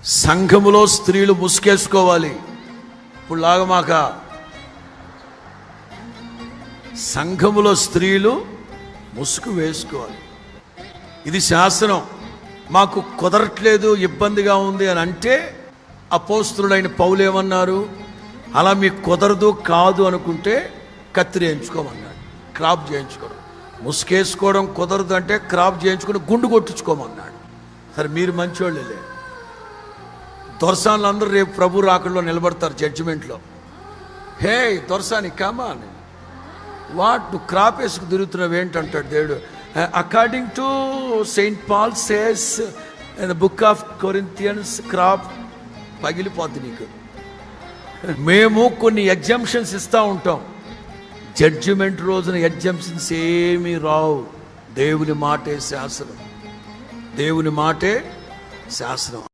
సంఘములో స్త్రీలు ముసుకేసుకోవాలి. ఇప్పుడు లాగమాక. సంఘములో స్త్రీలు ముసుగు వేసుకోవాలి. ఇది శాసనం. మాకు కుదరట్లేదు, ఇబ్బందిగా ఉంది అని అంటే అపోస్తలుడైన పౌలు ఏమన్నారు? అలా మీకు కుదరదు కాదు అనుకుంటే కత్తిరి చేయించుకోమన్నాడు, క్రాప్ చేయించుకోవడం. ముసుకేసుకోవడం కుదరదు అంటే క్రాప్ చేయించుకుని గుండు కొట్టించుకోమన్నాడు. సరే, మీరు మంచివాళ్ళే. దొరసాన్లు అందరూ రేపు ప్రభు రాకడలో నిలబడతారు జడ్జిమెంట్లో. హే దొరసాని కమాన్, వాట్ నువ్వు క్రాప్ వేసుకు తిరుగుతున్నావు ఏంటంటాడు దేవుడు. According to Saint Paul says in the book of Corinthians, crop పగిలిపోద్ది నీకు. మేము కొన్ని ఎగ్జంప్షన్స్ ఇస్తూ ఉంటాం. జడ్జిమెంట్ రోజున ఎగ్జంప్షన్స్ ఏమీ రావు. దేవుని మాటే శాసనం, దేవుని మాటే శాసనం.